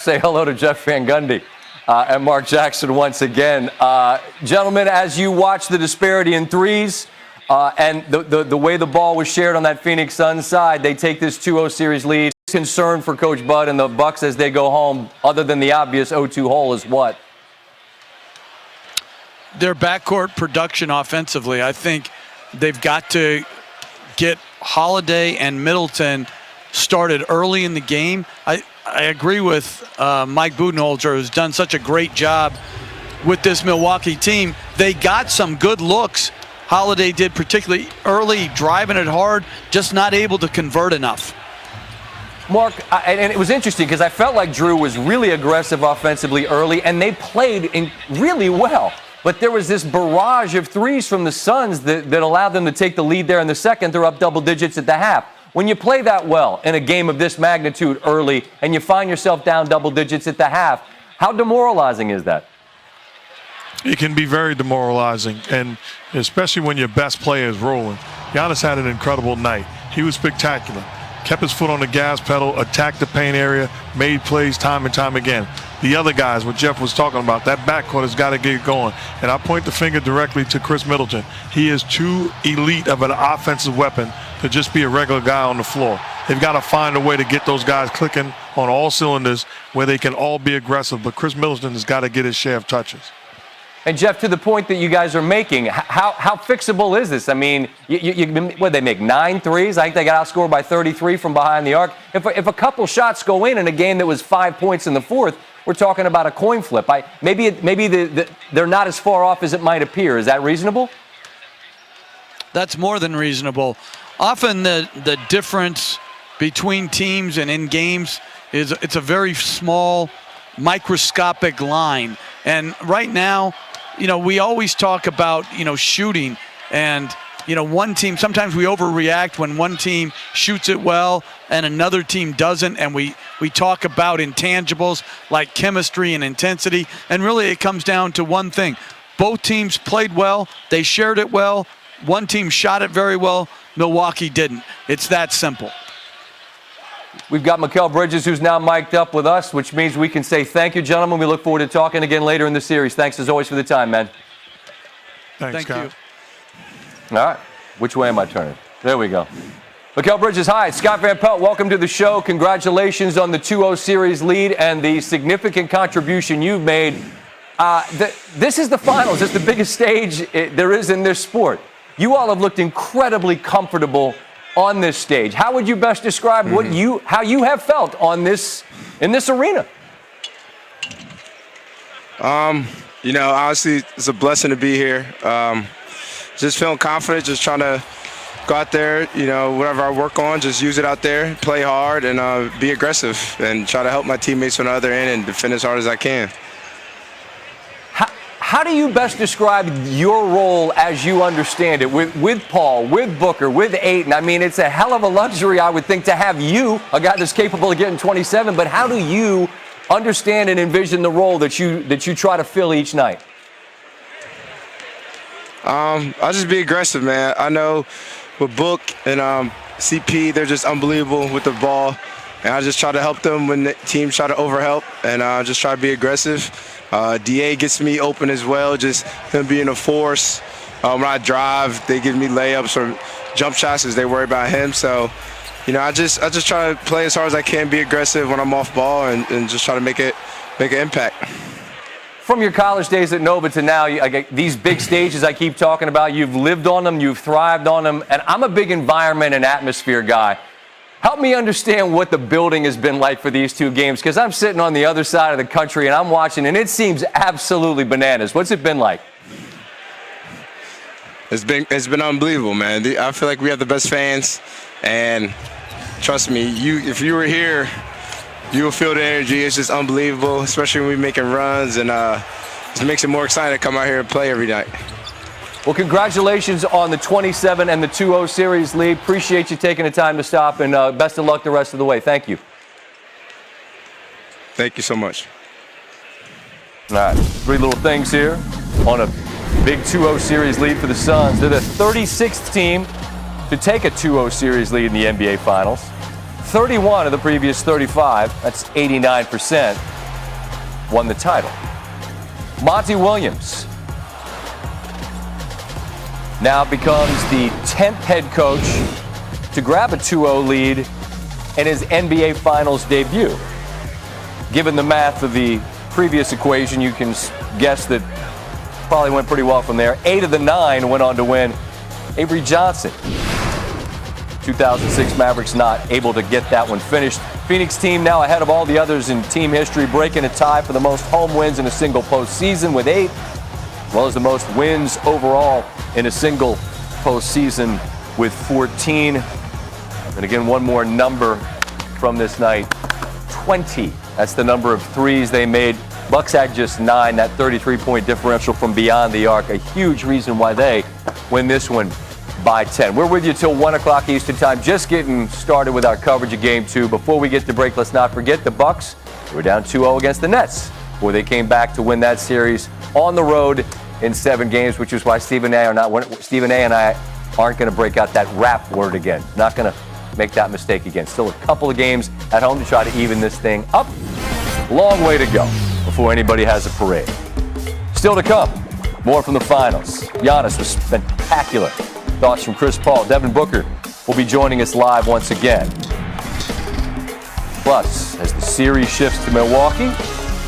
Say hello to Jeff Van Gundy and Mark Jackson once again. Gentlemen, as you watch the disparity in threes and the way the ball was shared on that Phoenix Suns side, they take this 2-0 series lead. Concern for Coach Bud and the Bucks as they go home, other than the obvious 0-2 hole, is what? Their backcourt production offensively. I think they've got to get Holiday and Middleton started early in the game. I agree with Mike Budenholzer, who's done such a great job with this Milwaukee team. They got some good looks. Holiday did, particularly early, driving it hard, just not able to convert enough. Mark, and it was interesting because I felt like Drew was really aggressive offensively early, and they played really well. But there was this barrage of threes from the Suns that allowed them to take the lead there in the second. They're up double digits at the half. When you play that well in a game of this magnitude early and you find yourself down double digits at the half, how demoralizing is that? It can be very demoralizing, and especially when your best player is rolling. Giannis had an incredible night. He was spectacular. Kept his foot on the gas pedal, attacked the paint area, made plays time and time again. The other guys, what Jeff was talking about, that backcourt has got to get going. And I point the finger directly to Chris Middleton. He is too elite of an offensive weapon to just be a regular guy on the floor. They've got to find a way to get those guys clicking on all cylinders where they can all be aggressive. But Chris Middleton has got to get his share of touches. And, Jeff, to the point that you guys are making, how fixable is this? I mean, they make 9 threes? I think they got outscored by 33 from behind the arc. If a couple shots go in a game that was 5 points in the fourth, we're talking about a coin flip. Maybe they're not as far off as it might appear. Is that reasonable? That's more than reasonable. Often the difference between teams and in games is it's a very small, microscopic line. And right now, we always talk about, shooting and, one team, sometimes we overreact when one team shoots it well and another team doesn't. And we talk about intangibles like chemistry and intensity. And really it comes down to one thing. Both teams played well. They shared it well. One team shot it very well. Milwaukee didn't. It's that simple. We've got Mikal Bridges, who's now mic'd up with us, which means we can say thank you, gentlemen. We look forward to talking again later in the series. Thanks, as always, for the time, man. Thank you. All right. Which way am I turning? There we go. Mikal Bridges, hi. Scott Van Pelt, welcome to the show. Congratulations on the 2-0 series lead and the significant contribution you've made. This is the finals. It's the biggest stage there is in this sport. You all have looked incredibly comfortable on this stage. How would you best describe how you have felt in this arena? Honestly, it's a blessing to be here. Just feeling confident, just trying to go out there, whatever I work on, just use it out there, play hard, and be aggressive, and try to help my teammates on the other end and defend as hard as I can. How do you best describe your role as you understand it with Paul, with Booker, with Ayton? I mean, it's a hell of a luxury, I would think, to have you, a guy that's capable of getting 27, but how do you understand and envision the role that you try to fill each night? I'll just be aggressive, man. I know with Book and CP, they're just unbelievable with the ball, and I just try to help them when the teams try to overhelp, and just try to be aggressive. DA gets me open as well, just him being a force. When I drive, they give me layups or jump shots as they worry about him. So, I just try to play as hard as I can, be aggressive when I'm off ball, and just try to make an impact. From your college days at Nova to now, these big stages I keep talking about, you've lived on them, you've thrived on them, and I'm a big environment and atmosphere guy. Help me understand what the building has been like for these two games, because I'm sitting on the other side of the country and I'm watching, and it seems absolutely bananas. What's it been like? It's been unbelievable, man. I feel like we have the best fans, and trust me, if you were here, you will feel the energy. It's just unbelievable, especially when we're making runs, and it makes it more exciting to come out here and play every night. Well, congratulations on the 27 and the 2-0 series lead. Appreciate you taking the time to stop, and best of luck the rest of the way. Thank you. Thank you so much. All right, 3 little things here on a big 2-0 series lead for the Suns. They're the 36th team to take a 2-0 series lead in the NBA Finals. 31 of the previous 35. That's 89%. won the title. Monty Williams now becomes the 10th head coach to grab a 2-0 lead in his NBA Finals debut. Given the math of the previous equation, you can guess that probably went pretty well from there. 8 of the 9 went on to win. Avery Johnson, 2006 Mavericks, not able to get that one finished. Phoenix team now ahead of all the others in team history, breaking a tie for the most home wins in a single postseason with 8, as well as the most wins overall in a single postseason with 14. And again, one more number from this night, 20. That's the number of threes they made. Bucks had just 9, that 33-point differential from beyond the arc, a huge reason why they win this one by 10. We're with you till 1 o'clock Eastern time, just getting started with our coverage of Game 2. Before we get to break, let's not forget the Bucks were down 2-0 against the Nets, where they came back to win that series on the road in 7 games, which is why Stephen A. and I aren't going to break out that rap word again. Not going to make that mistake again. Still a couple of games at home to try to even this thing up. Long way to go before anybody has a parade. Still to come, more from the finals. Giannis was spectacular. Thoughts from Chris Paul. Devin Booker will be joining us live once again. Plus, as the series shifts to Milwaukee,